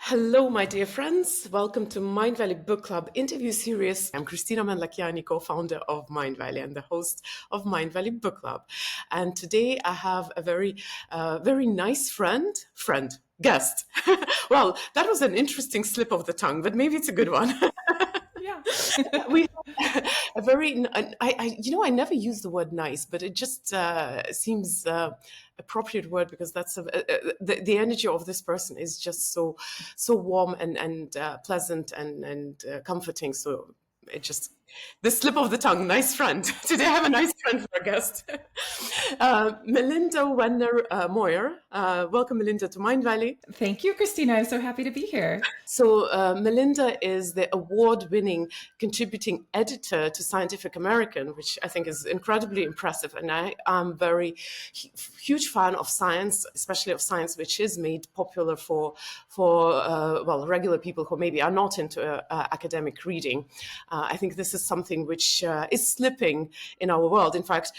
Hello, my dear friends. Welcome to Mind Valley Book Club interview series. I'm Kristina co-founder of Mind Valley and the host of Mind Valley Book Club. And today I have a very nice guest. Well, that was an interesting slip of the tongue, but maybe it's a good one. Yeah. We have a very, I never use the word nice, but it just seems appropriate word because that's the energy of this person is just so warm and pleasant and comforting. So it just the slip of the tongue. Nice friend. Today I have a nice friend for a guest. Melinda Wenner Moyer. Welcome, Melinda, to Mind Valley. Thank you, Kristina. I'm so happy to be here. So Melinda is the award-winning contributing editor to Scientific American, which I think is incredibly impressive. And I am very huge fan of science, especially of science which is made popular for regular people who maybe are not into academic reading. I think this is something which is slipping in our world. In fact,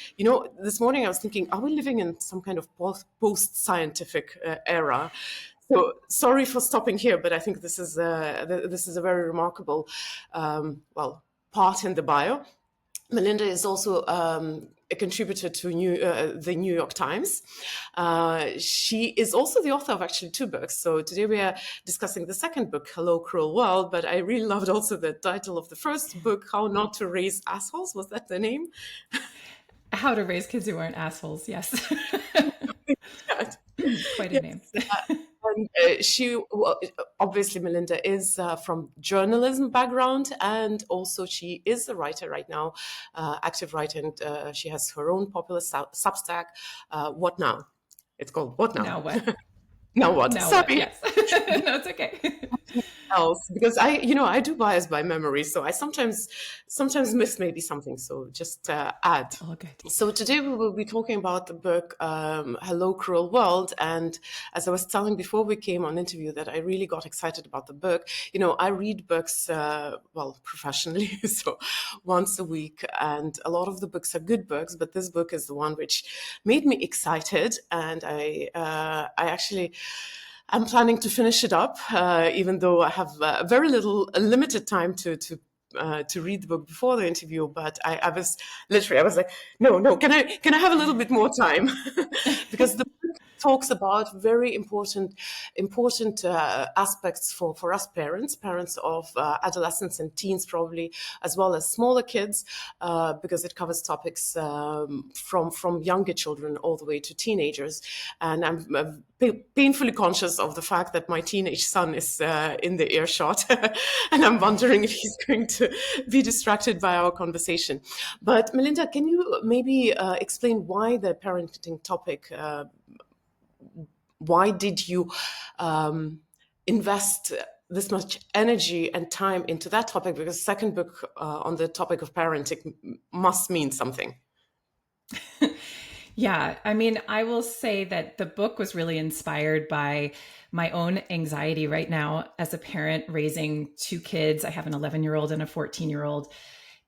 this morning I was thinking, are we living in some kind of post-scientific era? So sorry for stopping here, but I think this is a very remarkable part in the bio. Melinda is also a contributor to the New York Times. She is also the author of actually 2 books. So today we are discussing the second book, Hello, Cruel World, but I really loved also the title of the first book, How Not to Raise Assholes. Was that the name? How to Raise Kids Who Aren't Assholes, yes. Quite a name. And obviously, Melinda is from journalism background, and also she is a writer right now, active writer, and she has her own popular Substack. What Now? It's called What Now? Now what? Now what? Now Sorry. what? Yes. No, it's okay. Else, because I do bias by memory, so I sometimes miss maybe something. So just add. All good. So today we will be talking about the book Hello, Cruel World. And as I was telling before we came on interview that I really got excited about the book. I read books, professionally, so once a week. And a lot of the books are good books, but this book is the one which made me excited. And I'm planning to finish it up, even though I have a limited time to read the book before the interview. But I was like, no, can I have a little bit more time? Because the book talks about very important aspects for us parents of adolescents and teens, probably, as well as smaller kids, because it covers topics from younger children all the way to teenagers. And I'm painfully conscious of the fact that my teenage son is in the earshot, and I'm wondering if he's going to be distracted by our conversation. But Melinda, can you maybe explain why the parenting topic? Why did you invest this much energy and time into that topic? Because the second book on the topic of parenting must mean something. Yeah, I mean, I will say that the book was really inspired by my own anxiety right now as a parent raising 2 kids. I have an 11-year-old and a 14-year-old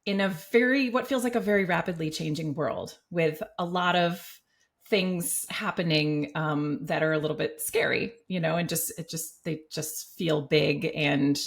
in what feels like a very rapidly changing world with a lot of things happening that are a little bit scary, and they just feel big and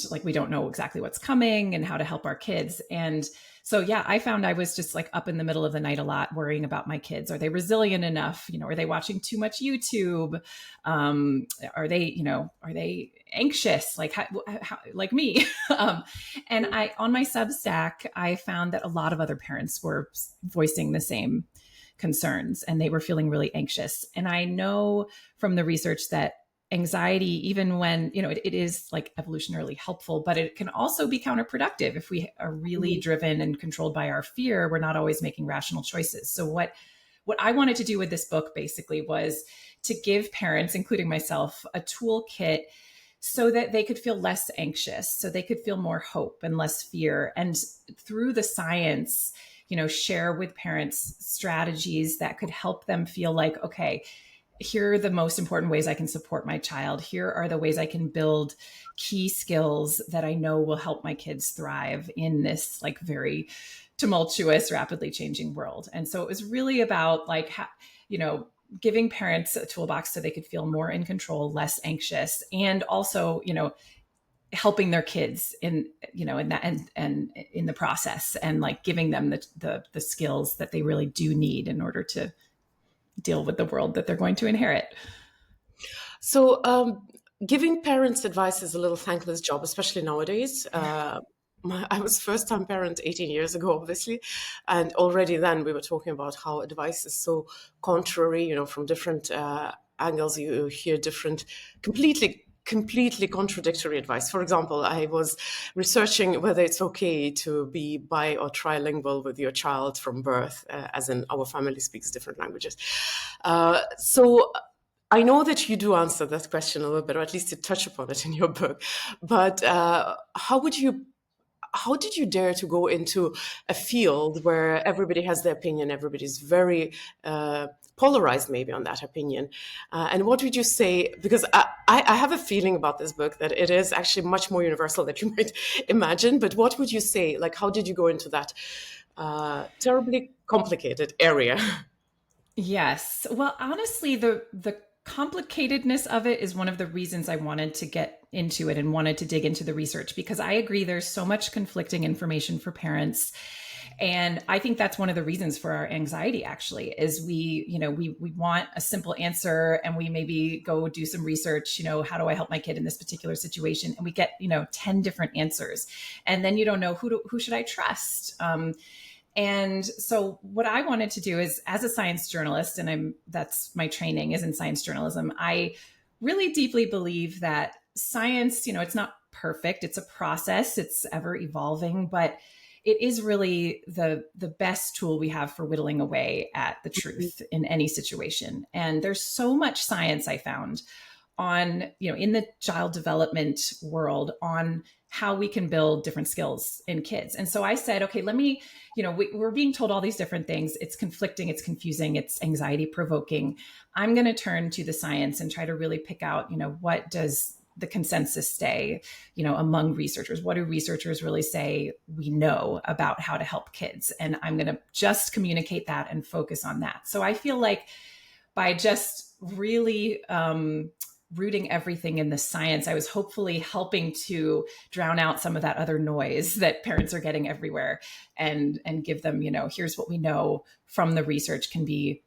like we don't know exactly what's coming and how to help our kids. And so, yeah, I found I was just like up in the middle of the night a lot worrying about my kids. Are they resilient enough? Are they watching too much YouTube? Are they anxious? Like how like me? And on my Substack, I found that a lot of other parents were voicing the same concerns and they were feeling really anxious. And I know from the research that anxiety, even when, it is like evolutionarily helpful, but it can also be counterproductive. If we are really driven and controlled by our fear, we're not always making rational choices. So what I wanted to do with this book basically was to give parents, including myself, a toolkit so that they could feel less anxious, so they could feel more hope and less fear. And through the science, share with parents strategies that could help them feel like, okay, here are the most important ways I can support my child. Here are the ways I can build key skills that I know will help my kids thrive in this like very tumultuous, rapidly changing world. And so it was really about like, giving parents a toolbox so they could feel more in control, less anxious, and also, helping their kids in that and in the process, and like giving them the skills that they really do need in order to deal with the world that they're going to inherit. So, giving parents advice is a little thankless job, especially nowadays. I was first-time parent 18 years ago, obviously, and already then we were talking about how advice is so contrary. From different angles, you hear different, completely contradictory advice. For example, I was researching whether it's okay to be bi or trilingual with your child from birth, as in our family speaks different languages. So I know that you do answer that question a little bit, or at least you touch upon it in your book. But how did you dare to go into a field where everybody has their opinion, everybody's very polarized maybe on that opinion? And what would you say? Because I have a feeling about this book that it is actually much more universal than you might imagine. But what would you say? Like, how did you go into that terribly complicated area? Yes. Well, honestly, the complicatedness of it is one of the reasons I wanted to get into it and wanted to dig into the research, because I agree there's so much conflicting information for parents. And I think that's one of the reasons for our anxiety, actually, is we want a simple answer, and we maybe go do some research, how do I help my kid in this particular situation? And we get, 10 different answers. And then you don't know who should I trust? And so what I wanted to do is, as a science journalist, and that's my training is in science journalism, I really deeply believe that science, it's not perfect. It's a process. It's ever evolving, but it is really the best tool we have for whittling away at the truth in any situation. And there's so much science I found on, in the child development world on how we can build different skills in kids. And so I said, okay, let me, we're being told all these different things. It's conflicting, it's confusing, it's anxiety provoking. I'm going to turn to the science and try to really pick out, what does the consensus say, among researchers? What do researchers really say we know about how to help kids? And I'm going to just communicate that and focus on that. So I feel like by just really rooting everything in the science, I was hopefully helping to drown out some of that other noise that parents are getting everywhere, and give them, here's what we know from the research can be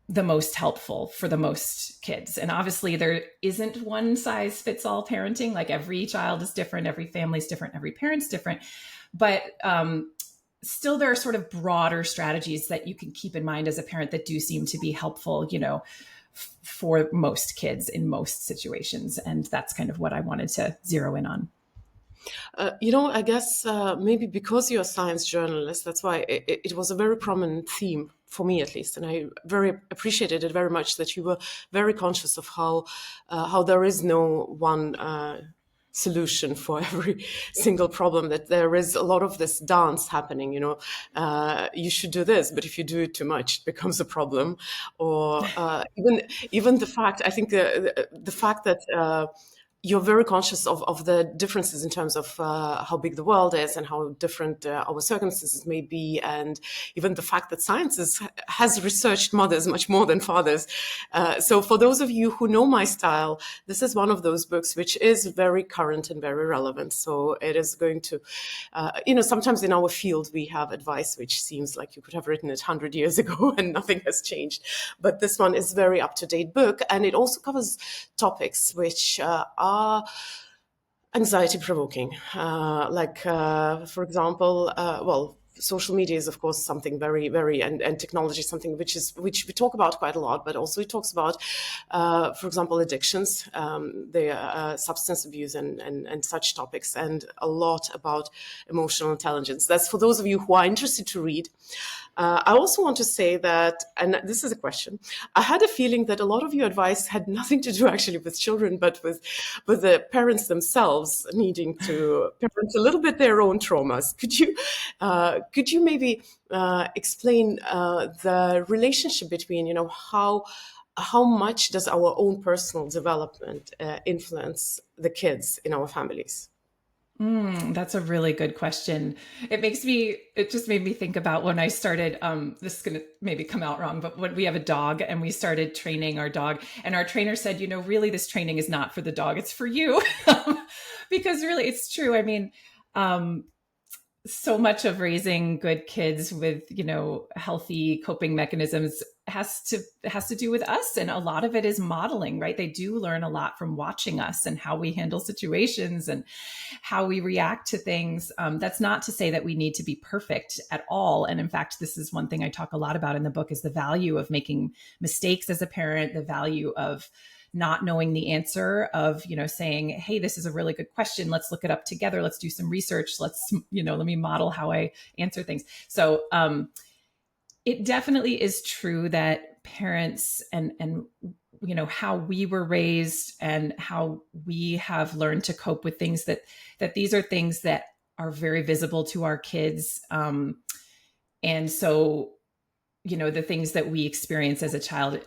the most helpful for the most kids. And obviously there isn't one size fits all parenting. Like, every child is different, every family's different, every parent's different. But still, there are sort of broader strategies that you can keep in mind as a parent that do seem to be helpful, for most kids in most situations. And that's kind of what I wanted to zero in on. I guess maybe because you're a science journalist, that's why it was a very prominent theme for me, at least. And I very appreciated it very much that you were very conscious of how there is no one solution for every single problem, that there is a lot of this dance happening. You should do this, but if you do it too much, it becomes a problem. Or even the fact, I think the fact that you're very conscious of the differences in terms of how big the world is and how different our circumstances may be, and even the fact that science has researched mothers much more than fathers. So for those of you who know my style, this is one of those books which is very current and very relevant. So it is going to, sometimes in our field we have advice which seems like you could have written it 100 years ago and nothing has changed. But this one is a very up-to-date book, and it also covers topics which are anxiety provoking. For example, social media is, of course, something very, very, and technology is something which we talk about quite a lot, but also it talks about, for example, addictions, the substance abuse and such topics, and a lot about emotional intelligence. That's for those of you who are interested to read. I also want to say that, and this is a question, I had a feeling that a lot of your advice had nothing to do actually with children, but with the parents themselves needing to parent a little bit their own traumas. Could you maybe explain the relationship between, how much does our own personal development influence the kids in our families? That's a really good question. It just made me think about when I started, this is going to maybe come out wrong, but when we have a dog and we started training our dog, and our trainer said, really, this training is not for the dog, it's for you. Because really, it's true. I mean, so much of raising good kids with, healthy coping mechanisms has to do with us, and a lot of it is modeling, right? They do learn a lot from watching us and how we handle situations and how we react to things. That's not to say that we need to be perfect at all, and in fact, this is one thing I talk a lot about in the book, is the value of making mistakes as a parent, the value of not knowing the answer, of, saying, hey, this is a really good question. Let's look it up together. Let's do some research. Let's, let me model how I answer things. So it definitely is true that parents and how we were raised and how we have learned to cope with things, that these are things that are very visible to our kids. And so, the things that we experience as a child,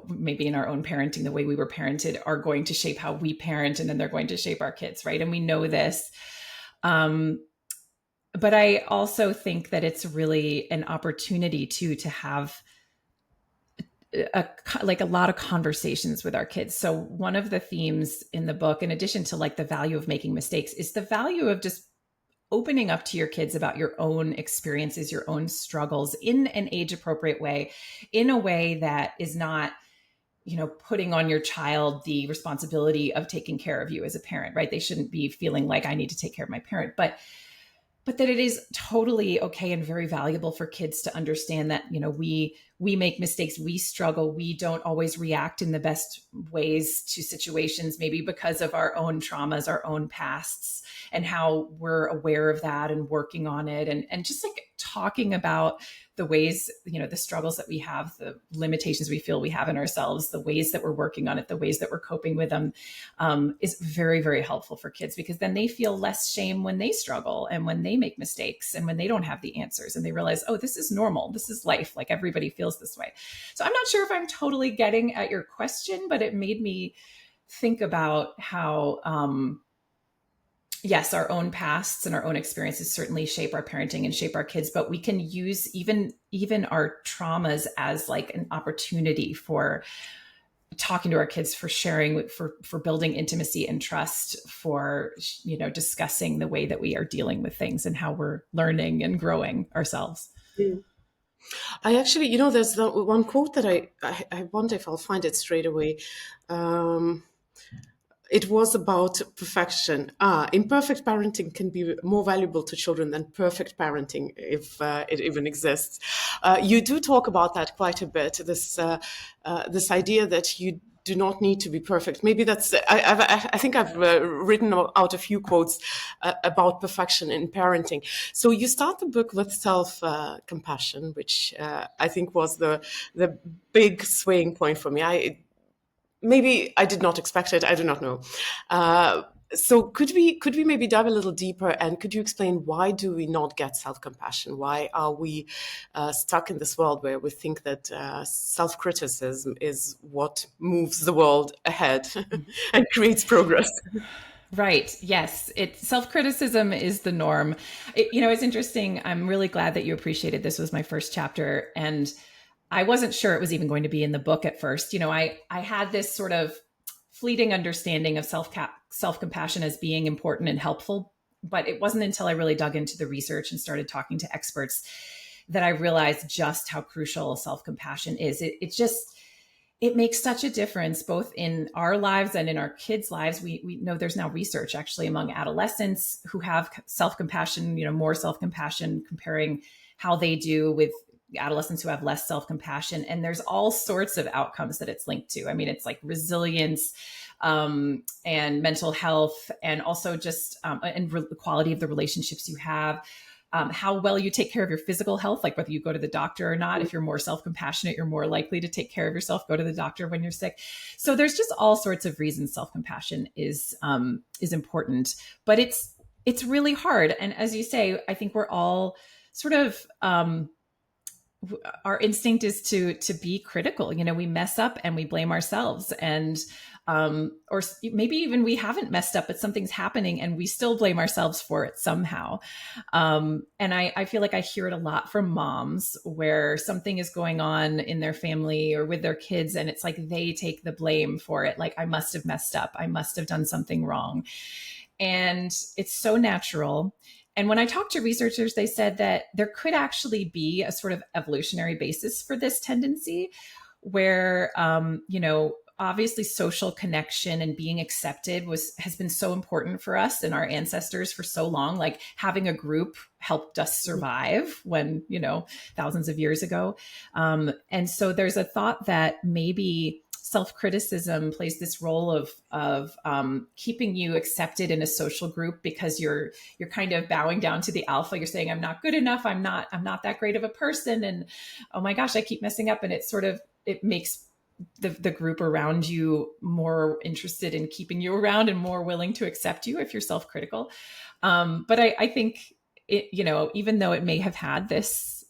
maybe in our own parenting, the way we were parented, are going to shape how we parent, and then they're going to shape our kids, right? And we know this. But I also think that it's really an opportunity too, to have a lot of conversations with our kids. So one of the themes in the book, in addition to the value of making mistakes, is the value of just opening up to your kids about your own experiences, your own struggles, in an age appropriate way, in a way that is not, putting on your child the responsibility of taking care of you as a parent, right? They shouldn't be feeling like, I need to take care of my parent, but that it is totally okay and very valuable for kids to understand that, we make mistakes, we struggle, we don't always react in the best ways to situations, maybe because of our own traumas, our own pasts, and how we're aware of that and working on it. And just talking about the ways, the struggles that we have, the limitations we feel we have in ourselves, the ways that we're working on it, the ways that we're coping with them, is very, very helpful for kids, because then they feel less shame when they struggle and when they make mistakes and when they don't have the answers, and they realize, oh, this is normal. This is life. Everybody feels this way. So I'm not sure if I'm totally getting at your question, but it made me think about how, yes, our own pasts and our own experiences certainly shape our parenting and shape our kids, but we can use even our traumas as an opportunity for talking to our kids, for sharing, for building intimacy and trust, for, discussing the way that we are dealing with things and how we're learning and growing ourselves. I actually, there's the one quote that I wonder if I'll find it straight away. It was about perfection. Imperfect parenting can be more valuable to children than perfect parenting, if it even exists. You do talk about that quite a bit, this idea that you do not need to be perfect. Maybe that's, I think I've written out a few quotes about perfection in parenting. So you start the book with self-compassion, which I think was the big swaying point for me. Maybe I did not expect it. I do not know. So could we maybe dive a little deeper, and could you explain, why do we not get self-compassion? Why are we stuck in this world where we think that self-criticism is what moves the world ahead and creates progress? Right. Yes. Self-criticism is the norm. It's interesting. I'm really glad that you appreciated this was my first chapter, and I wasn't sure it was even going to be in the book at first. I had this sort of fleeting understanding of self-compassion as being important and helpful, but it wasn't until I really dug into the research and started talking to experts that I realized just how crucial self-compassion is. It makes such a difference both in our lives and in our kids' lives. We know there's now research actually among adolescents who have self-compassion, more self-compassion, comparing how they do with adolescents who have less self-compassion. And there's all sorts of outcomes that it's linked to. I mean, it's resilience and mental health, and also just the quality of the relationships you have. How well you take care of your physical health, whether you go to the doctor or not. If you're more self-compassionate, you're more likely to take care of yourself, go to the doctor when you're sick. So there's just all sorts of reasons self-compassion is important, but it's really hard. And as you say, I think we're all sort of, our instinct is to be critical. We mess up and we blame ourselves. And Or maybe even we haven't messed up, but something's happening and we still blame ourselves for it somehow. And I feel like I hear it a lot from moms where something is going on in their family or with their kids, and it's like they take the blame for it. Like, I must have messed up. I must have done something wrong. And it's so natural. And when I talked to researchers, they said that there could actually be a sort of evolutionary basis for this tendency where, obviously social connection and being accepted has been so important for us and our ancestors for so long. Like, having a group helped us survive when, thousands of years ago. And so there's a thought that maybe self-criticism plays this role of keeping you accepted in a social group, because you're kind of bowing down to the alpha. You're saying, I'm not good enough. I'm not that great of a person. And oh my gosh, I keep messing up. And it makes the group around you more interested in keeping you around and more willing to accept you if you're self-critical. But I think even though it may have had this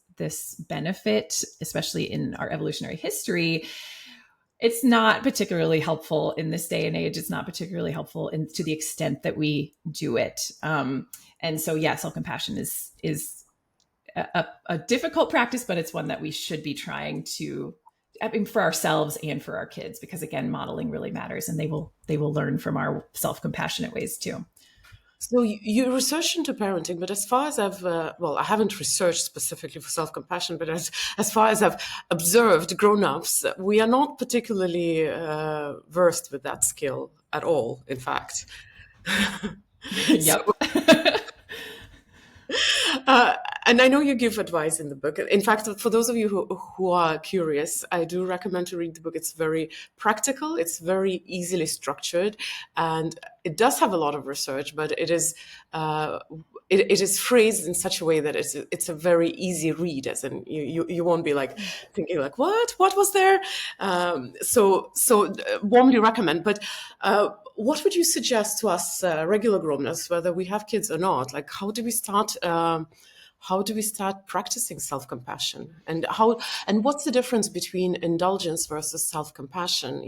benefit, especially in our evolutionary history, it's not particularly helpful in this day and age. It's not particularly helpful to the extent that we do it. And so, yeah, self-compassion is a difficult practice, but it's one that we should be trying to, for ourselves and for our kids, because again, modeling really matters, and they will learn from our self-compassionate ways too. So you research into parenting, but as far as I haven't researched specifically for self-compassion, but as far as I've observed grown-ups, we are not particularly versed with that skill at all, in fact. Yep. And I know you give advice in the book. In fact, for those of you who are curious, I do recommend to read the book. It's very practical. It's very easily structured, and it does have a lot of research, but it is phrased in such a way that it's a very easy read. As in, you won't be like thinking like, what was there? So warmly recommend. But what would you suggest to us regular grown-ups, whether we have kids or not? Like, how do we start? How do we start practicing self-compassion, and what's the difference between indulgence versus self-compassion?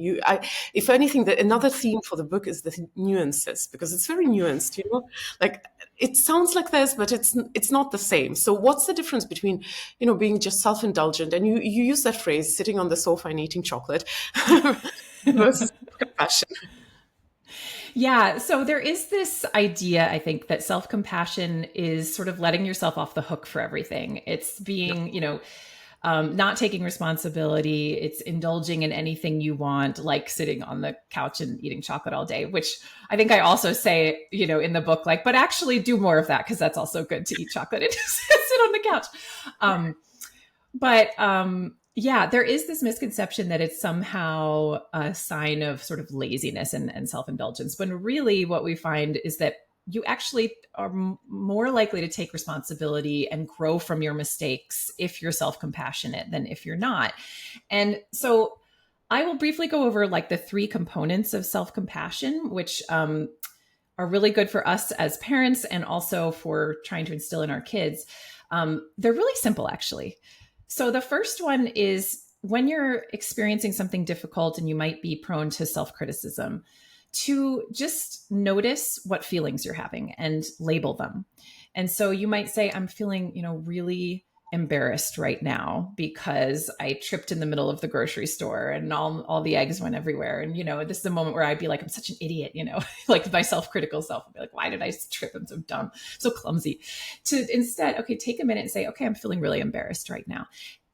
If anything, another theme for the book is the nuances, because it's very nuanced. Like, it sounds like this, but it's not the same. So what's the difference between being just self-indulgent, and you use that phrase, sitting on the sofa and eating chocolate, versus compassion? Yeah. So there is this idea, I think, that self-compassion is sort of letting yourself off the hook for everything. It's being, not taking responsibility. It's indulging in anything you want, like sitting on the couch and eating chocolate all day, which I think I also say, in the book, like, but actually do more of that, because that's also good to eat chocolate and just sit on the couch. Yeah, there is this misconception that it's somehow a sign of sort of laziness and self-indulgence, when really what we find is that you actually are more likely to take responsibility and grow from your mistakes if you're self-compassionate than if you're not. And so I will briefly go over like the 3 components of self-compassion, which are really good for us as parents and also for trying to instill in our kids. They're really simple, actually. So the first one is, when you're experiencing something difficult and you might be prone to self-criticism, to just notice what feelings you're having and label them. And so you might say, I'm feeling, really embarrassed right now because I tripped in the middle of the grocery store and all the eggs went everywhere. And, this is a moment where I'd be like, I'm such an idiot, like my self-critical self would be like, why did I trip? I'm so dumb, so clumsy. To instead, okay, take a minute and say, okay, I'm feeling really embarrassed right now.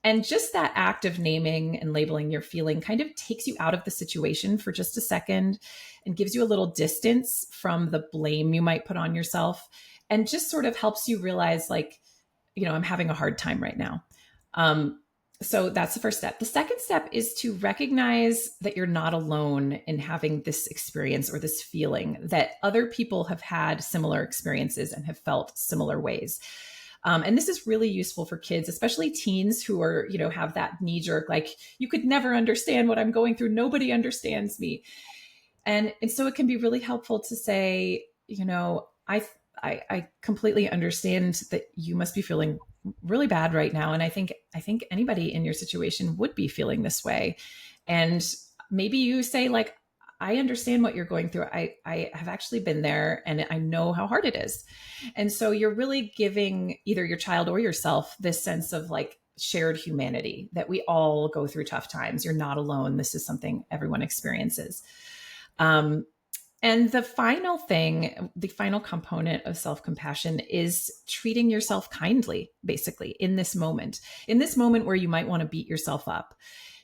And just that act of naming and labeling your feeling kind of takes you out of the situation for just a second and gives you a little distance from the blame you might put on yourself, and just sort of helps you realize, like, I'm having a hard time right now. So that's the first step. The second step is to recognize that you're not alone in having this experience or this feeling, that other people have had similar experiences and have felt similar ways. And this is really useful for kids, especially teens who are, have that knee jerk, like, you could never understand what I'm going through. Nobody understands me. And so it can be really helpful to say, I completely understand that you must be feeling really bad right now. And I think anybody in your situation would be feeling this way. And maybe you say, like, I understand what you're going through. I have actually been there and I know how hard it is. And so you're really giving either your child or yourself this sense of like shared humanity, that we all go through tough times. You're not alone. This is something everyone experiences. Um, and the final thing, the final component of self-compassion is treating yourself kindly, basically, in this moment where you might want to beat yourself up,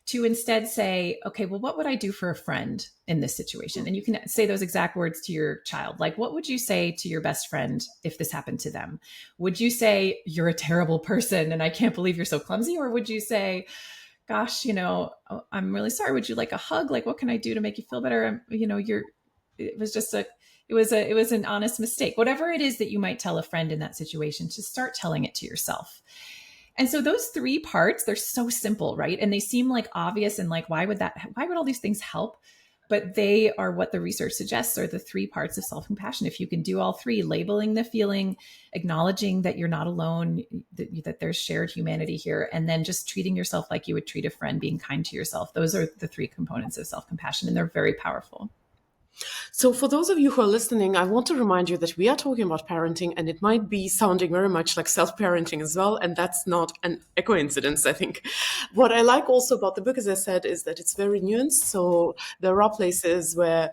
to instead say, okay, well, what would I do for a friend in this situation? And you can say those exact words to your child. Like, what would you say to your best friend if this happened to them? Would you say, you're a terrible person and I can't believe you're so clumsy? Or would you say, gosh, I'm really sorry. Would you like a hug? Like, what can I do to make you feel better? It was just it was an honest mistake. Whatever it is that you might tell a friend in that situation, just start telling it to yourself. And so those three parts, they're so simple, right? And they seem like obvious and like, why would all these things help? But they are what the research suggests are the three parts of self-compassion. If you can do all three, labeling the feeling, acknowledging that you're not alone, that there's shared humanity here, and then just treating yourself like you would treat a friend, being kind to yourself. Those are the three components of self-compassion, and they're very powerful. So for those of you who are listening, I want to remind you that we are talking about parenting, and it might be sounding very much like self-parenting as well, and that's not a coincidence, I think. What I like also about the book, as I said, is that it's very nuanced. So there are places where,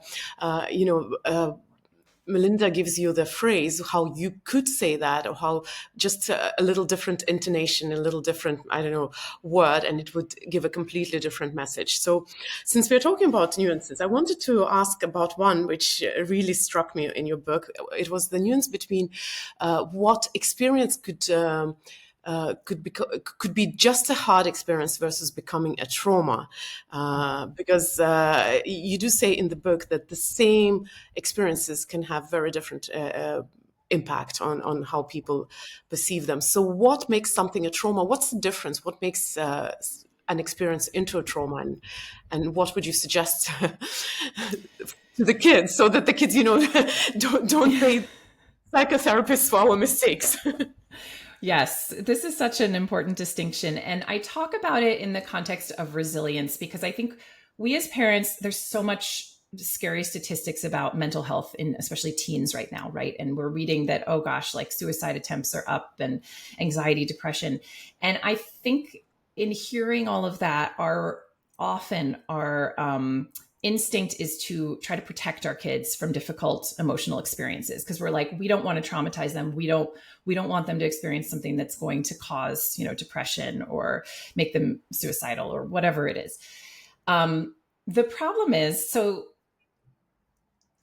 Melinda gives you the phrase, how you could say that, or how just a little different intonation, a little different, I don't know, word, and it would give a completely different message. So since we're talking about nuances, I wanted to ask about one which really struck me in your book. It was the nuance between what experience could be just a hard experience versus becoming a trauma, because you do say in the book that the same experiences can have very different impact on how people perceive them. So what makes something a trauma? What's the difference? What makes an experience into a trauma, and what would you suggest to the kids so that the kids, don't pay psychotherapists for our mistakes? Yes, this is such an important distinction. And I talk about it in the context of resilience, because I think we as parents, there's so much scary statistics about mental health in especially teens right now, right? And we're reading that, oh gosh, like suicide attempts are up and anxiety, depression. And I think in hearing all of that, our instinct is to try to protect our kids from difficult emotional experiences, because we're like, we don't want to traumatize them. We don't want them to experience something that's going to cause, depression or make them suicidal or whatever it is. The problem is, so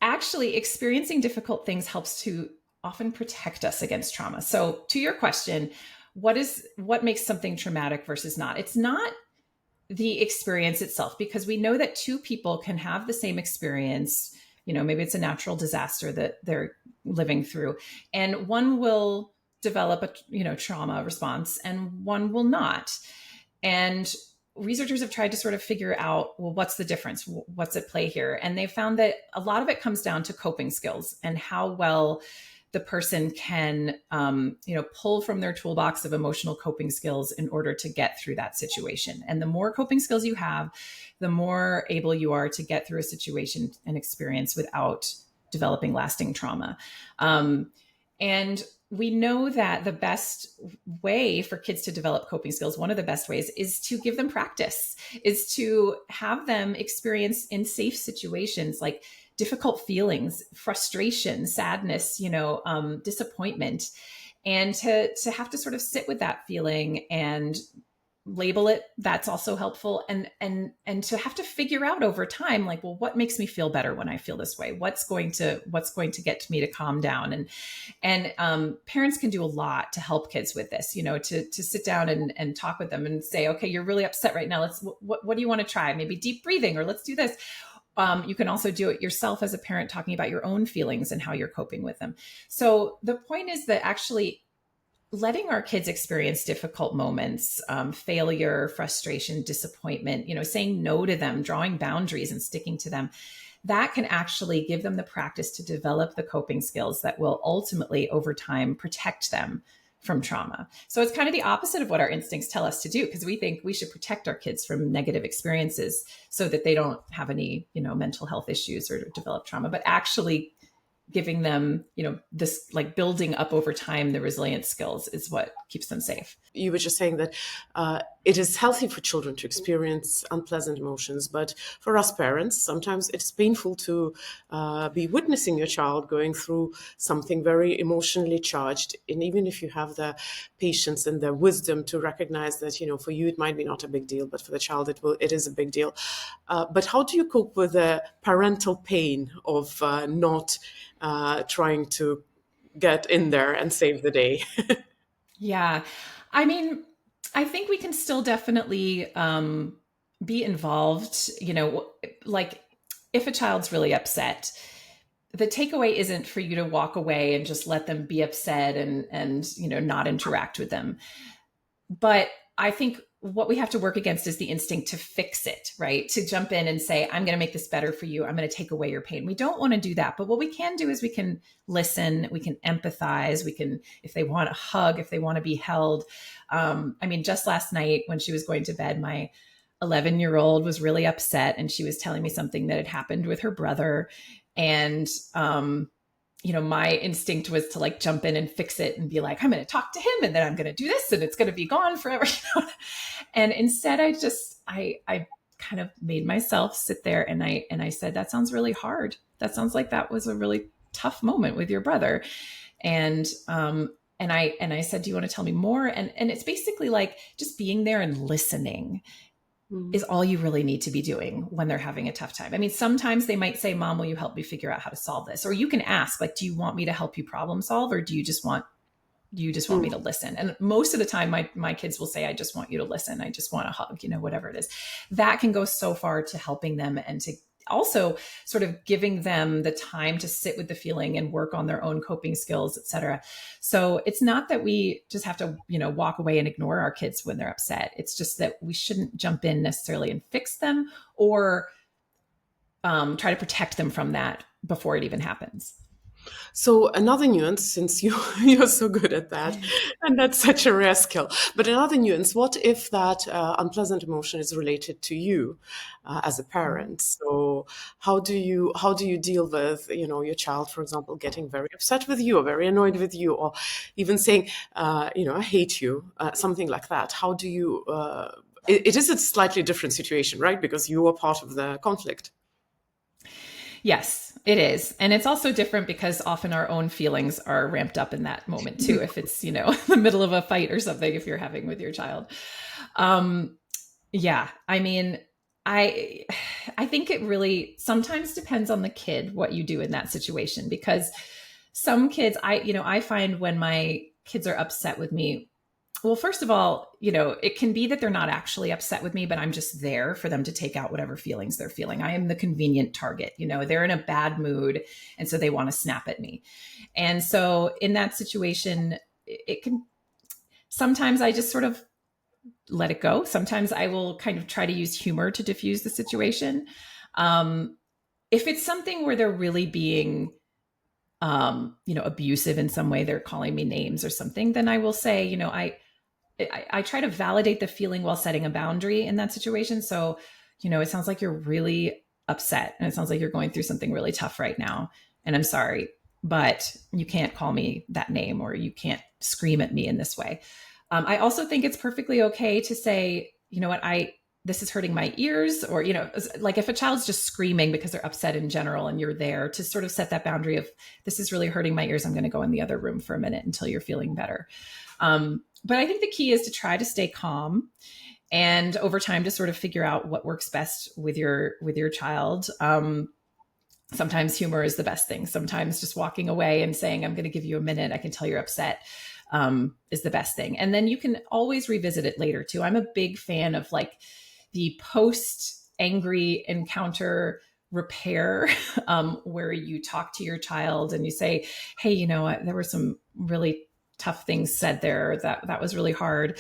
actually experiencing difficult things helps to often protect us against trauma. So to your question, what makes something traumatic versus not? It's not the experience itself, because we know that two people can have the same experience. Maybe it's a natural disaster that they're living through, and one will develop a trauma response and one will not. And researchers have tried to sort of figure out, well, what's the difference? What's at play here? And they found that a lot of it comes down to coping skills and how well the person can, pull from their toolbox of emotional coping skills in order to get through that situation. And the more coping skills you have, the more able you are to get through a situation and experience without developing lasting trauma. And we know that the best way for kids to develop coping skills, one of the best ways, is to give them practice, is to have them experience in safe situations, like difficult feelings, frustration, sadness, disappointment, and to have to sort of sit with that feeling and label it. That's also helpful. And to have to figure out over time, like, well, what makes me feel better when I feel this way? What's going to get me to calm down? And parents can do a lot to help kids with this, to sit down and talk with them and say, okay, you're really upset right now. What do you want to try? Maybe deep breathing, or let's do this. You can also do it yourself as a parent, talking about your own feelings and how you're coping with them. So the point is that actually letting our kids experience difficult moments, failure, frustration, disappointment, saying no to them, drawing boundaries and sticking to them, that can actually give them the practice to develop the coping skills that will ultimately, over time, protect them from trauma. So it's kind of the opposite of what our instincts tell us to do, because we think we should protect our kids from negative experiences so that they don't have any, mental health issues or develop trauma, but actually giving them, this like building up over time, the resilience skills is what keeps them safe. You were just saying that it is healthy for children to experience unpleasant emotions, but for us parents, sometimes it's painful to be witnessing your child going through something very emotionally charged. And even if you have the patience and the wisdom to recognize that, for you it might be not a big deal, but for the child it is a big deal. But how do you cope with the parental pain of not trying to get in there and save the day? Yeah. I mean, I think we can still definitely be involved, like if a child's really upset, the takeaway isn't for you to walk away and just let them be upset and not interact with them. But I think what we have to work against is the instinct to fix it, right? To jump in and say, I'm going to make this better for you. I'm going to take away your pain. We don't want to do that. But what we can do is we can listen, we can empathize, we can, if they want a hug, if they want to be held. Just last night when she was going to bed, my 11-year-old was really upset and she was telling me something that had happened with her brother. And, my instinct was to like jump in and fix it and be like, I'm going to talk to him and then I'm going to do this and it's going to be gone forever. And instead I kind of made myself sit there and I said, that sounds really hard. That sounds like that was a really tough moment with your brother. And I said, do you want to tell me more? And it's basically like just being there and listening is all you really need to be doing when they're having a tough time. I mean, sometimes they might say, Mom, will you help me figure out how to solve this? Or you can ask, like, do you want me to help you problem solve? Or do you just want me to listen? And most of the time my kids will say, I just want you to listen. I just want a hug, whatever it is. That can go so far to helping them and to also sort of giving them the time to sit with the feeling and work on their own coping skills, et cetera. So it's not that we just have to, walk away and ignore our kids when they're upset. It's just that we shouldn't jump in necessarily and fix them or try to protect them from that before it even happens. So another nuance, since you're so good at that, and that's such a rare skill. But another nuance: what if that unpleasant emotion is related to you as a parent? So how do you deal with your child, for example, getting very upset with you or very annoyed with you, or even saying I hate you, something like that? How do you? It is a slightly different situation, right? Because you are part of the conflict. Yes, it is. And it's also different because often our own feelings are ramped up in that moment too. If it's, the middle of a fight or something, if you're having with your child. Yeah, I mean, I think it really sometimes depends on the kid, what you do in that situation, because some kids, I find when my kids are upset with me, well, first of all, it can be that they're not actually upset with me, but I'm just there for them to take out whatever feelings they're feeling. I am the convenient target. They're in a bad mood. And so they want to snap at me. And so in that situation, it can, sometimes I just sort of let it go. Sometimes I will kind of try to use humor to diffuse the situation. If it's something where they're really being abusive in some way, they're calling me names or something, then I will say, I try to validate the feeling while setting a boundary in that situation. So, it sounds like you're really upset and it sounds like you're going through something really tough right now. And I'm sorry, but you can't call me that name or you can't scream at me in this way. I also think it's perfectly okay to say, this is hurting my ears, or, like if a child's just screaming because they're upset in general and you're there to sort of set that boundary of, this is really hurting my ears. I'm going to go in the other room for a minute until you're feeling better. But I think the key is to try to stay calm and over time to sort of figure out what works best with your child. Sometimes humor is the best thing. Sometimes just walking away and saying, I'm going to give you a minute, I can tell you're upset, is the best thing. And then you can always revisit it later too. I'm a big fan of like the post angry encounter repair, where you talk to your child and you say, hey, there were some really tough things said there. That was really hard.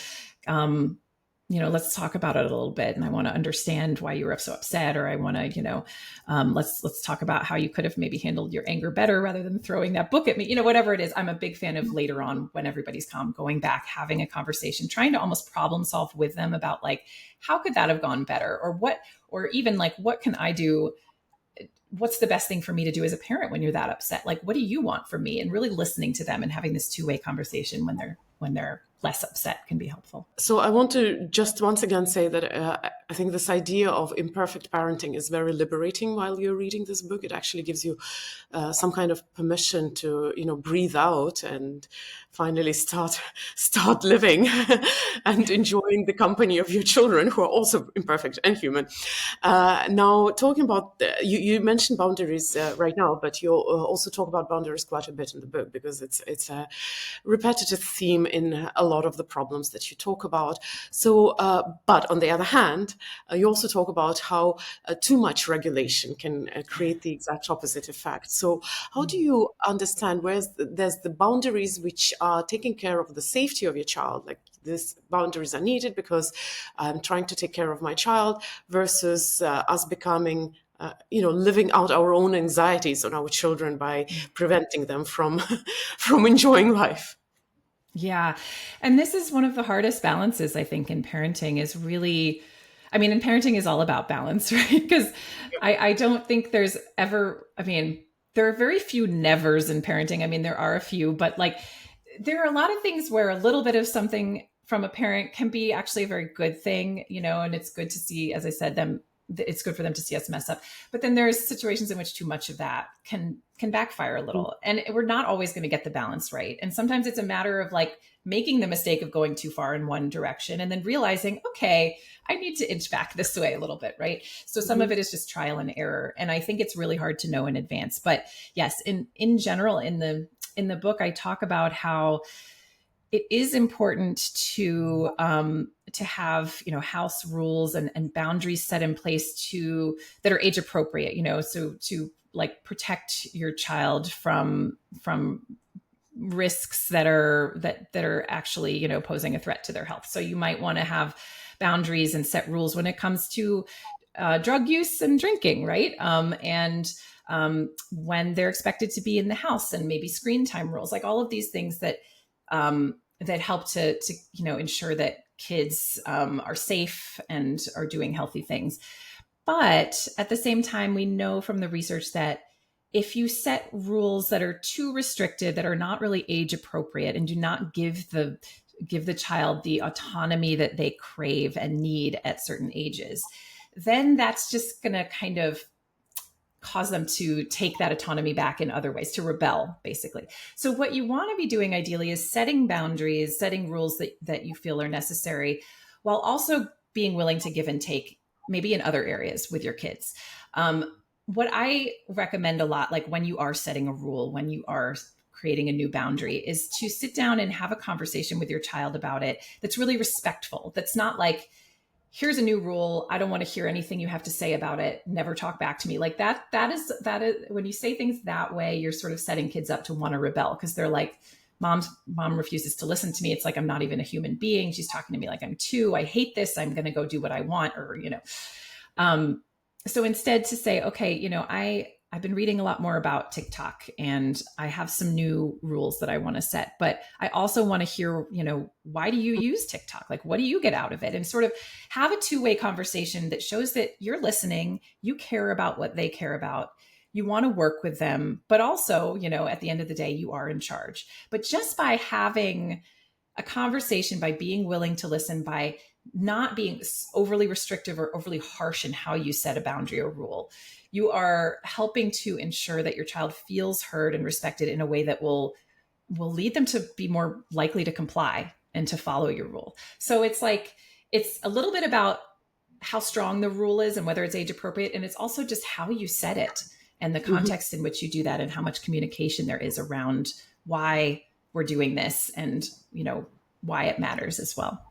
let's talk about it a little bit, and I want to understand why you were so upset, or I want to, let's talk about how you could have maybe handled your anger better rather than throwing that book at me, whatever it is. I'm a big fan of later on, when everybody's calm, going back, having a conversation, trying to almost problem solve with them about like, how could that have gone better, or even like, what can I do? What's the best thing for me to do as a parent when you're that upset? Like, what do you want from me? And really listening to them and having this two-way conversation when they're less upset can be helpful. So I want to just once again say that I think this idea of imperfect parenting is very liberating while you're reading this book. It actually gives you some kind of permission to, breathe out and finally start living and enjoying the company of your children, who are also imperfect and human. Now, talking about, you mentioned boundaries right now, but you also talk about boundaries quite a bit in the book, because it's a repetitive theme in a lot of the problems that you talk about. So, but on the other hand, you also talk about how too much regulation can create the exact opposite effect. So how do you understand there's the boundaries which are taking care of the safety of your child, like these boundaries are needed because I'm trying to take care of my child, versus us becoming living out our own anxieties on our children by preventing them from enjoying life? Yeah. And this is one of the hardest balances, I think, in parenting, is really, and parenting is all about balance, right? Because I don't think there's ever, there are very few nevers in parenting. There are a few, but like, there are a lot of things where a little bit of something from a parent can be actually a very good thing, and it's good to see, as I said, it's good for them to see us mess up. But then there's situations in which too much of that can backfire a little. And we're not always going to get the balance right. And sometimes it's a matter of like making the mistake of going too far in one direction and then realizing, okay, I need to inch back this way a little bit, right? So some of it is just trial and error. And I think it's really hard to know in advance. But yes, in general, in the book, I talk about how it is important to have, house rules and boundaries set in place that are age appropriate, so to like protect your child from risks that are actually, posing a threat to their health. So you might want to have boundaries and set rules when it comes to drug use and drinking, right? And when they're expected to be in the house, and maybe screen time rules, like all of these things that help to ensure that kids are safe and are doing healthy things. But at the same time, we know from the research that if you set rules that are too restricted, that are not really age appropriate, and do not give the child the autonomy that they crave and need at certain ages, then that's just going to kind of cause them to take that autonomy back in other ways, to rebel, basically. So what you want to be doing ideally is setting boundaries, setting rules that you feel are necessary, while also being willing to give and take, maybe in other areas with your kids. What I recommend a lot, like when you are setting a rule, when you are creating a new boundary, is to sit down and have a conversation with your child about it that's really respectful. That's not like, here's a new rule, I don't want to hear anything you have to say about it, never talk back to me. Like that is when you say things that way, you're sort of setting kids up to want to rebel, because they're like, mom refuses to listen to me. It's like, I'm not even a human being. She's talking to me like I'm two. I hate this. I'm going to go do what I want, or, so instead to say, okay, I've been reading a lot more about TikTok, and I have some new rules that I want to set, but I also want to hear, why do you use TikTok? Like, what do you get out of it? And sort of have a two-way conversation that shows that you're listening, you care about what they care about, you want to work with them, but also, at the end of the day, you are in charge. But just by having a conversation, by being willing to listen, by not being overly restrictive or overly harsh in how you set a boundary or rule, you are helping to ensure that your child feels heard and respected in a way that will lead them to be more likely to comply and to follow your rule. So it's like, it's a little bit about how strong the rule is and whether it's age appropriate. And it's also just how you set it and the context in which you do that, and how much communication there is around why we're doing this, and, why it matters as well.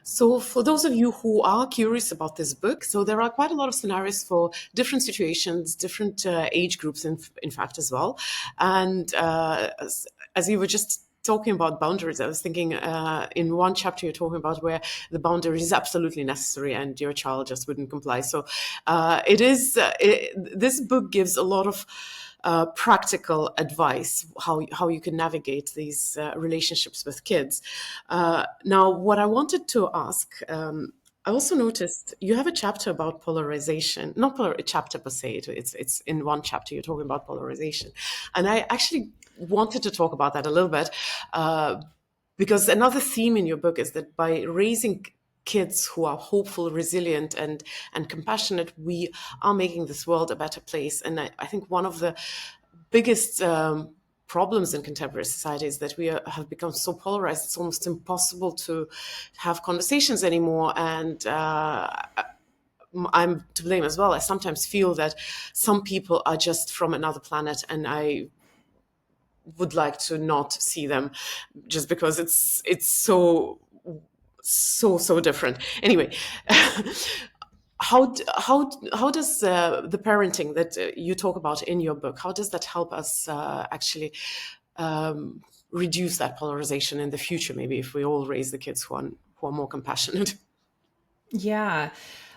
So for those of you who are curious about this book, so there are quite a lot of scenarios for different situations, different age groups, in fact, as well. And as you were just talking about boundaries, I was thinking in one chapter you're talking about where the boundary is absolutely necessary and your child just wouldn't comply. So this book gives a lot of practical advice how you can navigate these relationships with kids. Now, what I wanted to ask. I also noticed you have a chapter about polarization, not a chapter per se. It's in one chapter you're talking about polarization, and I actually wanted to talk about that a little bit because another theme in your book is that by raising kids who are hopeful, resilient, and compassionate, we are making this world a better place. And I think one of the biggest problems in contemporary society is that have become so polarized, it's almost impossible to have conversations anymore. And I'm to blame as well. I sometimes feel that some people are just from another planet, and I would like to not see them just because it's so different. Anyway, how does the parenting that you talk about in your book, how does that help us actually reduce that polarization in the future? Maybe if we all raise the kids who are more compassionate. Yeah.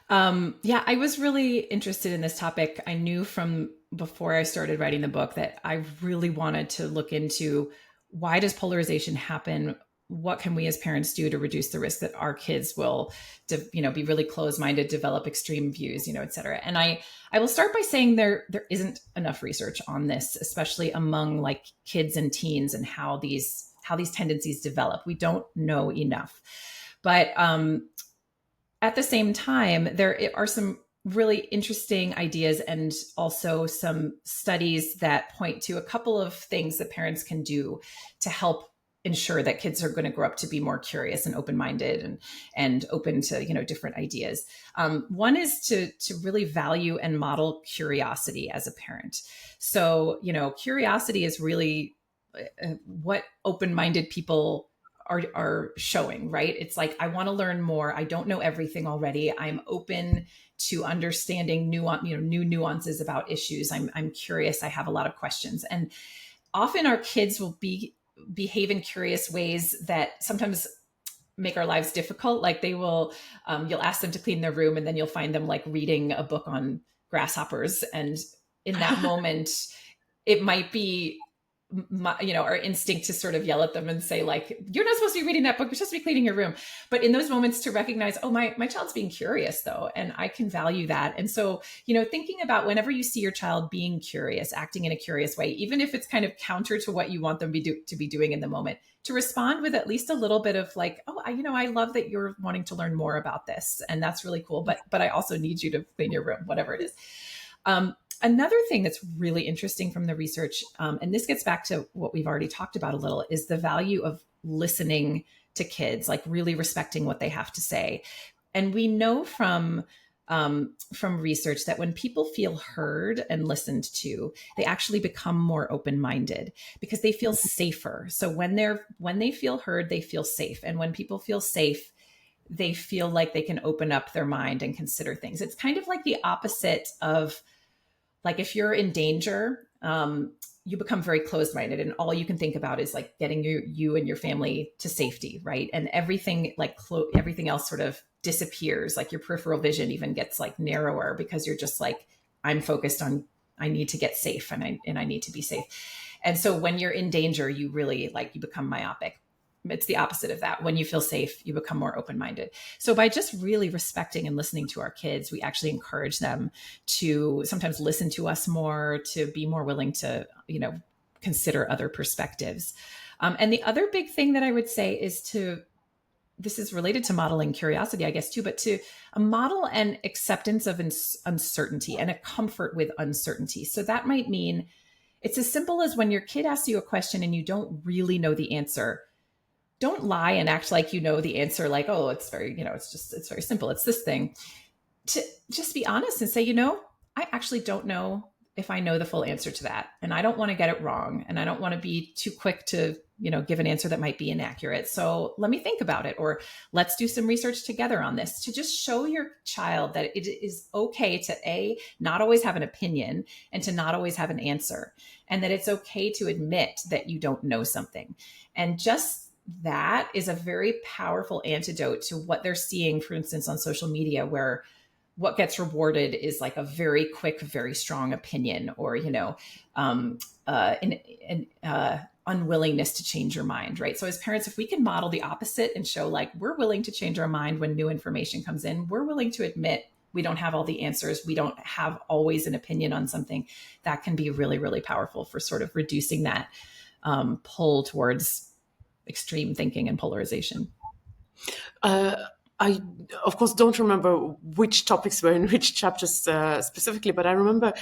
I was really interested in this topic. I knew from before I started writing the book that I really wanted to look into why does polarization happen? What can we as parents do to reduce the risk that our kids will, be really closed-minded, develop extreme views, et cetera. And I will start by saying there isn't enough research on this, especially among like kids and teens and how these tendencies develop. We don't know enough. But at the same time, there are some really interesting ideas and also some studies that point to a couple of things that parents can do to help ensure that kids are going to grow up to be more curious and open-minded and open to different ideas. One is to really value and model curiosity as a parent. So curiosity is really what open-minded people are showing, right? It's like, I want to learn more. I don't know everything already. I'm open to understanding new nuances about issues. I'm curious. I have a lot of questions. And often our kids will behave in curious ways that sometimes make our lives difficult. Like they will, you'll ask them to clean their room and then you'll find them like reading a book on grasshoppers. And in that moment, it might be our instinct to sort of yell at them and say like, you're not supposed to be reading that book. You're supposed to be cleaning your room. But in those moments to recognize, oh, my child's being curious though. And I can value that. And so, thinking about whenever you see your child being curious, acting in a curious way, even if it's kind of counter to what you want them to be doing in the moment, to respond with at least a little bit of like, oh, I love that you're wanting to learn more about this. And that's really cool. But I also need you to clean your room, whatever it is. Another thing that's really interesting from the research, and this gets back to what we've already talked about a little, is the value of listening to kids, like really respecting what they have to say. And we know from research that when people feel heard and listened to, they actually become more open-minded because they feel safer. So when they feel heard, they feel safe. And when people feel safe, they feel like they can open up their mind and consider things. It's kind of like the opposite of, like if you're in danger, you become very closed-minded and all you can think about is like getting you and your family to safety, right? And everything everything else sort of disappears. Like your peripheral vision even gets like narrower because you're just like, I'm focused on, I need to get safe and I need to be safe. And so when you're in danger, you really you become myopic. It's the opposite of that. When you feel safe, you become more open-minded. So by just really respecting and listening to our kids, we actually encourage them to sometimes listen to us more, to be more willing to, consider other perspectives. And the other big thing that I would say is this is related to modeling curiosity, I guess, too, but to a model an acceptance of uncertainty and a comfort with uncertainty. So that might mean it's as simple as when your kid asks you a question and you don't really know the answer. Don't lie and act like you know the answer, like, oh, it's very, it's very simple. It's this thing. To just be honest and say, I actually don't know if I know the full answer to that. And I don't want to get it wrong. And I don't want to be too quick to, give an answer that might be inaccurate. So let me think about it, or let's do some research together on this, to just show your child that it is okay to not always have an opinion, and to not always have an answer, and that it's okay to admit that you don't know something. And just that is a very powerful antidote to what they're seeing, for instance, on social media, where what gets rewarded is like a very quick, very strong opinion, or, unwillingness to change your mind, right? So as parents, if we can model the opposite and show like we're willing to change our mind when new information comes in, we're willing to admit we don't have all the answers, we don't have always an opinion on something, that can be really, really powerful for sort of reducing that pull towards extreme thinking and polarization. I, of course, don't remember which topics were in which chapters specifically, but I remember,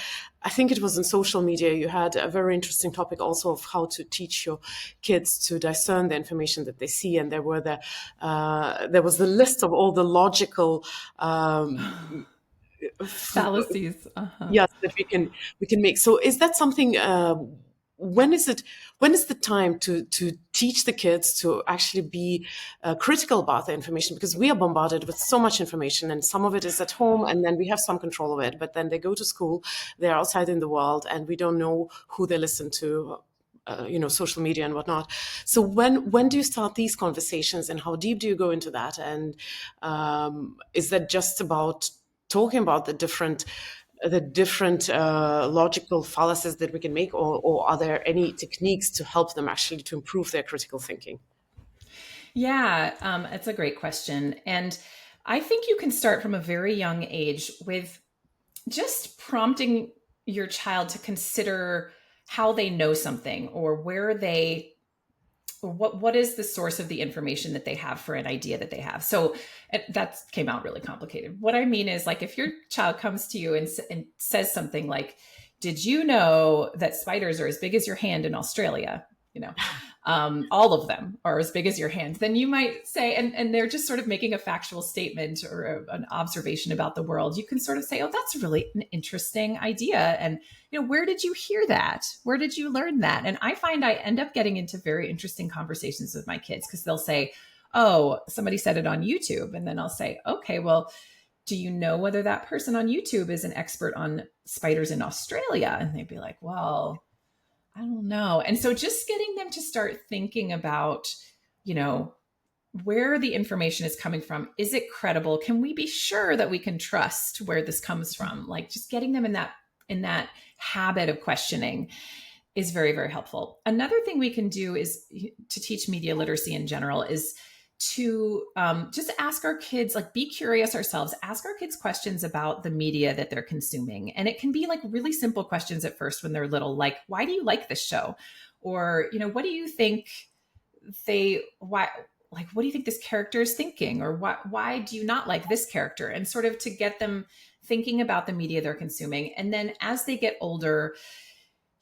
I think it was in social media, you had a very interesting topic also of how to teach your kids to discern the information that they see. And there was the list of all the logical fallacies. Yes, that we can make. So is that something, when is the time to teach the kids to actually be critical about the information? Because we are bombarded with so much information, and some of it is at home, and then we have some control of it. But then they go to school, they're outside in the world, and we don't know who they listen to, social media and whatnot. So when do you start these conversations, and how deep do you go into that? And is that just about talking about the different logical fallacies that we can make, or are there any techniques to help them actually to improve their critical thinking? Yeah, it's a great question. And I think you can start from a very young age with just prompting your child to consider how they know something, or what is the source of the information that they have for an idea that they have. So that came out really complicated. What I mean is, like, if your child comes to you and says something like, did you know that spiders are as big as your hand in Australia? All of them are as big as your hand. Then you might say, and they're just sort of making a factual statement or an observation about the world. You can sort of say, oh, that's really an interesting idea. And, where did you hear that? Where did you learn that? And I find I end up getting into very interesting conversations with my kids, because they'll say, oh, somebody said it on YouTube. And then I'll say, okay, well, do you know whether that person on YouTube is an expert on spiders in Australia? And they'd be like, well, I don't know. And so just getting them to start thinking about, where the information is coming from. Is it credible? Can we be sure that we can trust where this comes from? Like, just getting them in that habit of questioning is very, very helpful. Another thing we can do is to teach media literacy in general is to just ask our kids, like, be curious ourselves, ask our kids questions about the media that they're consuming. And it can be like really simple questions at first when they're little, like, why do you like this show? Or, what do you think what do you think this character is thinking? Or why do you not like this character? And sort of to get them thinking about the media they're consuming. And then as they get older,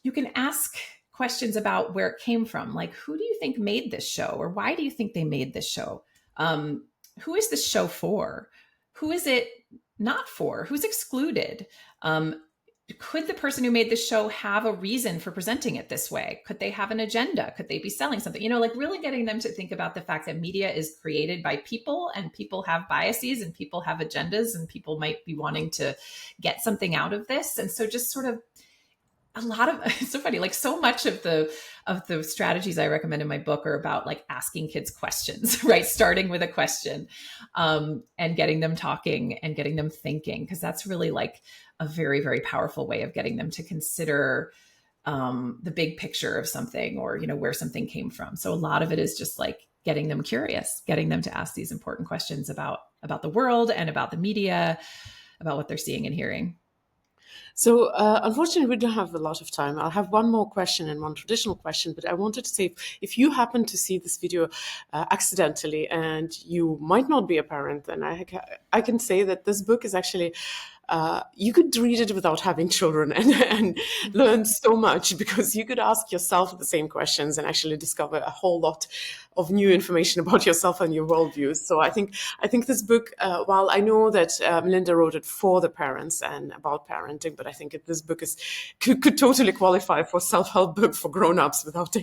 you can ask questions about where it came from. Like, who do you think made this show? Or why do you think they made this show? Who is this show for? Who is it not for? Who's excluded? Could the person who made this show have a reason for presenting it this way? Could they have an agenda? Could they be selling something? Like really getting them to think about the fact that media is created by people, and people have biases, and people have agendas, and people might be wanting to get something out of this. And so just sort of it's so funny, like so much of the strategies I recommend in my book are about like asking kids questions, right? Starting with a question, and getting them talking and getting them thinking, because that's really like a very, very powerful way of getting them to consider the big picture of something, or, where something came from. So a lot of it is just like getting them curious, getting them to ask these important questions about the world and about the media, about what they're seeing and hearing. So unfortunately, we don't have a lot of time. I'll have one more question and one traditional question, but I wanted to say, if you happen to see this video accidentally and you might not be a parent, then I can say that this book is actually you could read it without having children and learn so much, because you could ask yourself the same questions and actually discover a whole lot of new information about yourself and your worldviews. So I think this book, while I know that Melinda wrote it for the parents and about parenting, but I think this book could totally qualify for self-help book for grown-ups without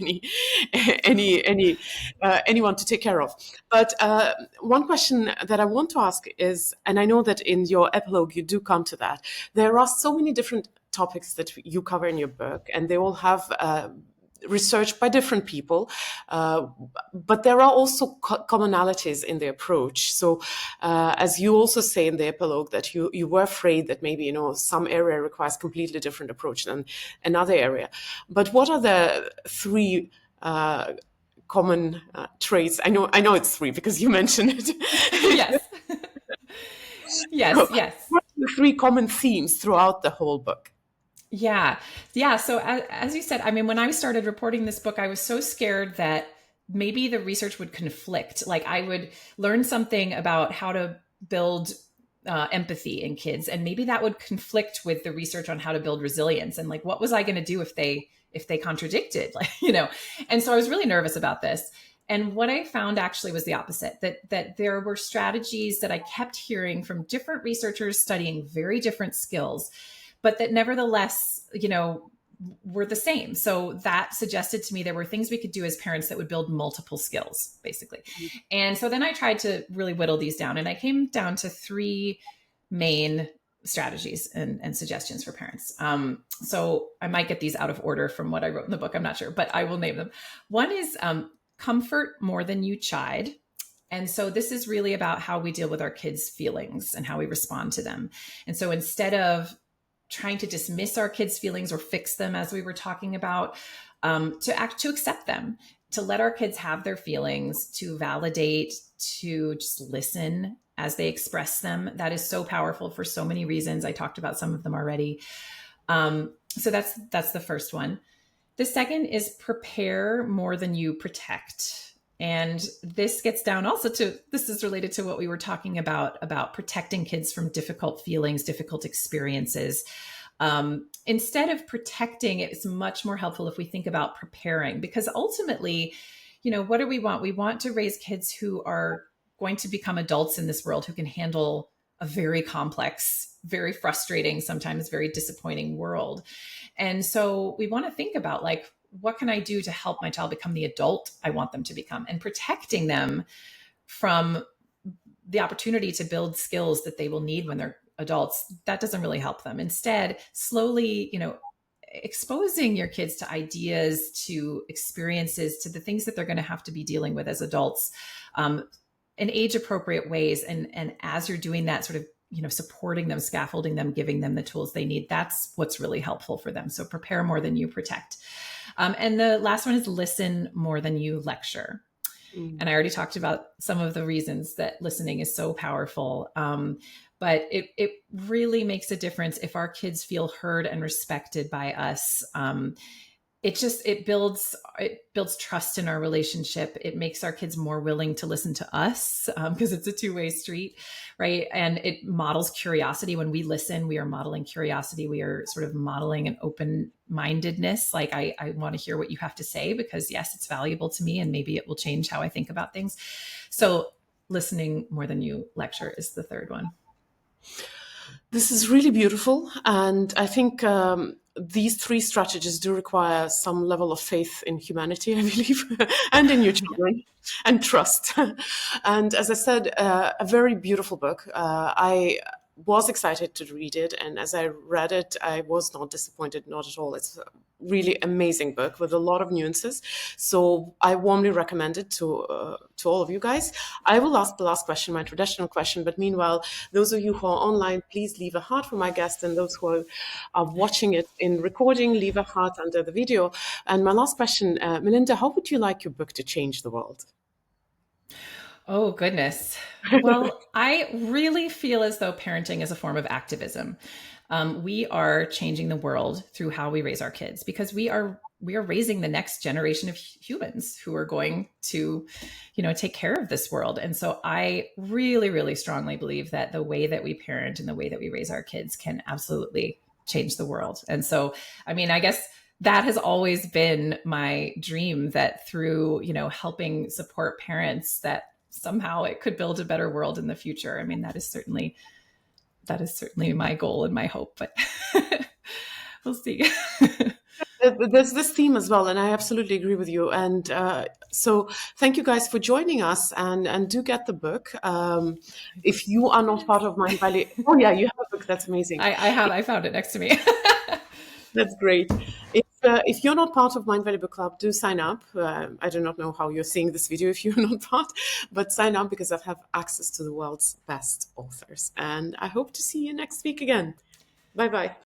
anyone to take care of. But one question that I want to ask is, and I know that in your epilogue you do come to that, there are so many different topics that you cover in your book, and they all have research by different people, but there are also commonalities in the approach. So as you also say in the epilogue, that you were afraid that maybe some area requires completely different approach than another area. But what are the three common traits? I know it's three because you mentioned it. Yes. Yes, yes. What are the three common themes throughout the whole book? Yeah. Yeah. So as you said, I mean, when I started reporting this book, I was so scared that maybe the research would conflict. Like I would learn something about how to build empathy in kids, and maybe that would conflict with the research on how to build resilience. And like, what was I going to do if they contradicted? Like, and so I was really nervous about this. And what I found actually was the opposite, that there were strategies that I kept hearing from different researchers studying very different skills, but that nevertheless, were the same. So that suggested to me there were things we could do as parents that would build multiple skills, basically. And so then I tried to really whittle these down, and I came down to three main strategies and suggestions for parents. So I might get these out of order from what I wrote in the book. I'm not sure, but I will name them. One is comfort more than you chide. And so this is really about how we deal with our kids' feelings and how we respond to them. And so instead of trying to dismiss our kids' feelings or fix them, as we were talking about, to accept them, to let our kids have their feelings, to validate, to just listen as they express them. That is so powerful for so many reasons. I talked about some of them already. So that's the first one. The second is prepare more than you protect. And this gets down also to, this is related to what we were talking about protecting kids from difficult feelings, difficult experiences. Instead of protecting, it's much more helpful if we think about preparing, because ultimately, what do we want? We want to raise kids who are going to become adults in this world, who can handle a very complex, very frustrating, sometimes very disappointing world. And so we want to think about, like, what can I do to help my child become the adult I want them to become, and protecting them from the opportunity to build skills that they will need when they're adults. That doesn't really help them. Instead, slowly, exposing your kids to ideas, to experiences, to the things that they're going to have to be dealing with as adults, in age appropriate ways. And as you're doing that, sort of, supporting them, scaffolding them, giving them the tools they need, that's what's really helpful for them. So prepare more than you protect. And the last one is listen more than you lecture. And I already talked about some of the reasons that listening is so powerful. But it really makes a difference if our kids feel heard and respected by us. It builds trust in our relationship. It makes our kids more willing to listen to us, because it's a two-way street, right? And it models curiosity. When we listen, we are modeling curiosity. We are sort of modeling an open-mindedness. Like, I want to hear what you have to say, because yes, it's valuable to me, and maybe it will change how I think about things. So listening more than you lecture is the third one. This is really beautiful. And I think these three strategies do require some level of faith in humanity, I believe, and in your children, and trust. And as I said, a very beautiful book. I was excited to read it, and as I read it, I was not disappointed, not at all. It's a really amazing book with a lot of nuances. So I warmly recommend it to all of you guys. I will ask the last question, my traditional question, but meanwhile, those of you who are online, please leave a heart for my guest, and those who are watching it in recording, leave a heart under the video. And my last question, Melinda, how would you like your book to change the world? Oh, goodness. Well, I really feel as though parenting is a form of activism. We are changing the world through how we raise our kids, because we are we are raising the next generation of humans who are going to, take care of this world. And so I really, really strongly believe that the way that we parent and the way that we raise our kids can absolutely change the world. And so, I mean, I guess that has always been my dream, that through, helping support parents, that somehow it could build a better world in the future. I mean, that is certainly my goal and my hope, but we'll see. There's this theme as well, and I absolutely agree with you. And so thank you guys for joining us, and do get the book. If you are not part of Mind Valley, oh yeah, you have a book. That's amazing. I found it next to me. That's great. If you're not part of Mind Valley Book Club, do sign up. I do not know how you're seeing this video if you're not part, but sign up, because I have access to the world's best authors. And I hope to see you next week again. Bye-bye.